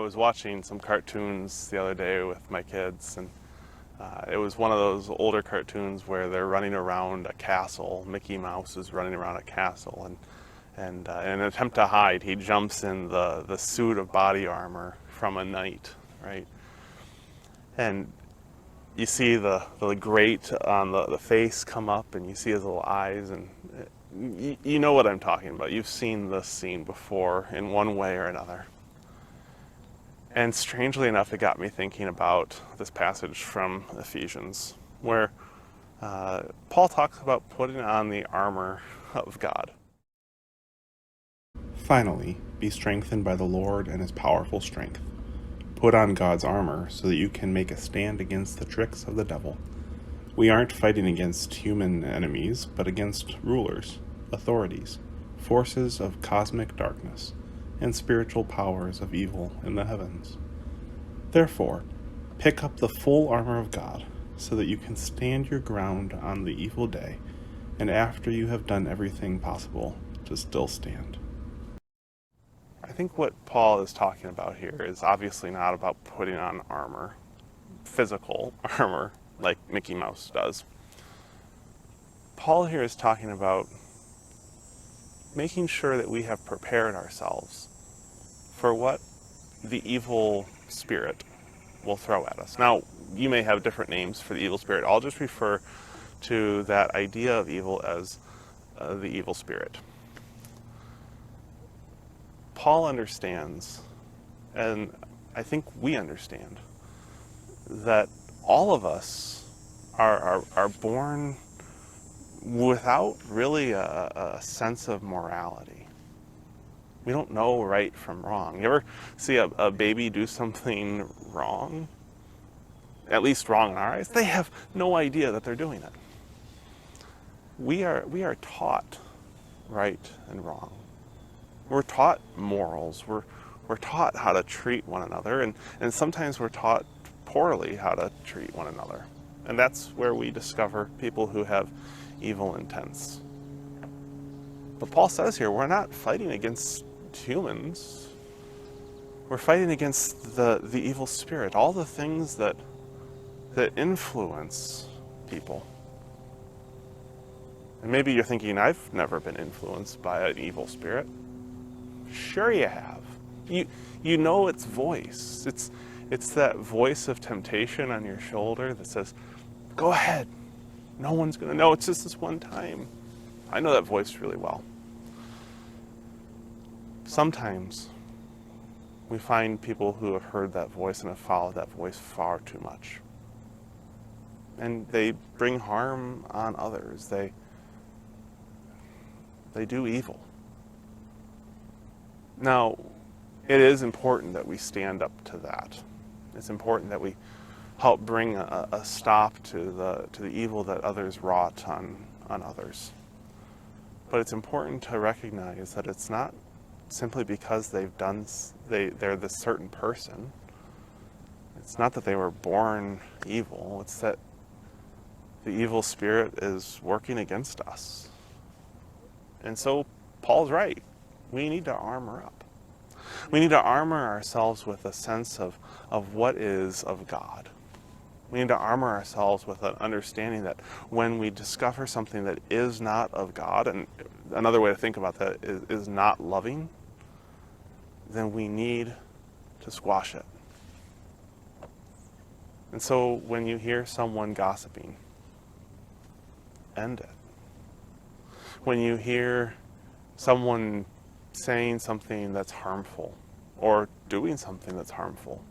was watching some cartoons the other day with my kids, and it was one of those older cartoons where they're running around a castle. Mickey Mouse is running around a castle, and in an attempt to hide, he jumps in the suit of body armor from a knight, right? And you see the grate on the face come up, and you see his little eyes, and you know what I'm talking about. You've seen this scene before in one way or another. And strangely enough, it got me thinking about this passage from Ephesians, where Paul talks about putting on the armor of God. Finally, be strengthened by the Lord and his powerful strength. Put on God's armor so that you can make a stand against the tricks of the devil. We aren't fighting against human enemies, but against rulers, authorities, forces of cosmic darkness, and spiritual powers of evil in the heavens. Therefore, pick up the full armor of God, so that you can stand your ground on the evil day, and after you have done everything possible, to still stand. I think what Paul is talking about here is obviously not about putting on armor, physical armor, like Mickey Mouse does. Paul here is talking about making sure that we have prepared ourselves for what the evil spirit will throw at us. Now, you may have different names for the evil spirit. I'll just refer to that idea of evil as the evil spirit. Paul understands, and I think we understand, that all of us are born without really a sense of morality. We don't know right from wrong. You ever see a baby do something wrong? At least wrong in our eyes. They have no idea that they're doing it. We are taught right and wrong. We're taught morals. We're taught how to treat one another, and sometimes we're taught poorly how to treat one another. And that's where we discover people who have evil intents. But Paul says here, we're not fighting against humans. We're fighting against the evil spirit, all the things that influence people. And maybe you're thinking, I've never been influenced by an evil spirit. Sure you have. You know its voice. It's that voice of temptation on your shoulder that says, go ahead. No one's going to know. It's just this one time. I know that voice really well. Sometimes we find people who have heard that voice and have followed that voice far too much. And they bring harm on others. They do evil. Now, it is important that we stand up to that. It's important that we help bring a stop to the evil that others wrought on others. But it's important to recognize that it's not simply because they're this certain person. It's not that they were born evil. It's that the evil spirit is working against us. And so Paul's right. We need to armor up. We need to armor ourselves with a sense of what is of God. We need to armor ourselves with an understanding that when we discover something that is not of God, and another way to think about that is not loving, then we need to squash it. And so when you hear someone gossiping, end it. When you hear someone saying something that's harmful or doing something that's harmful,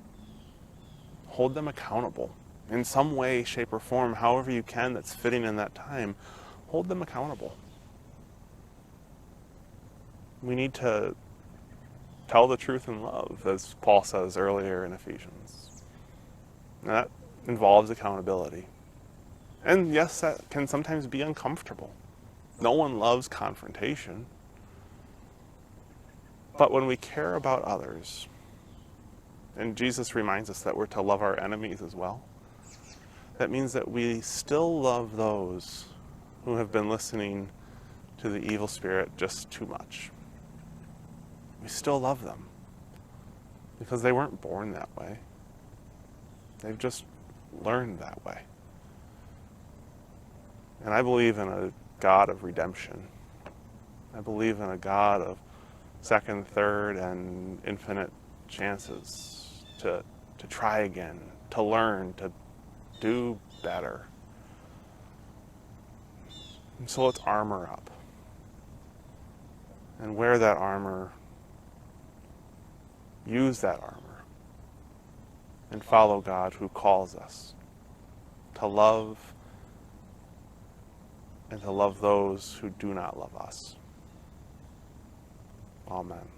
hold them accountable in some way, shape, or form, however you can that's fitting in that time. Hold them accountable. We need to tell the truth in love, as Paul says earlier in Ephesians. And that involves accountability. And yes, that can sometimes be uncomfortable. No one loves confrontation. But when we care about others, and Jesus reminds us that we're to love our enemies as well, that means that we still love those who have been listening to the evil spirit just too much. We still love them. because they weren't born that way. They've just learned that way. And I believe in a God of redemption. I believe in a God of second, third, and infinite chances to try again, to learn, to do better. And so let's armor up and wear that armor, use that armor, and follow God who calls us to love and to love those who do not love us. Amen.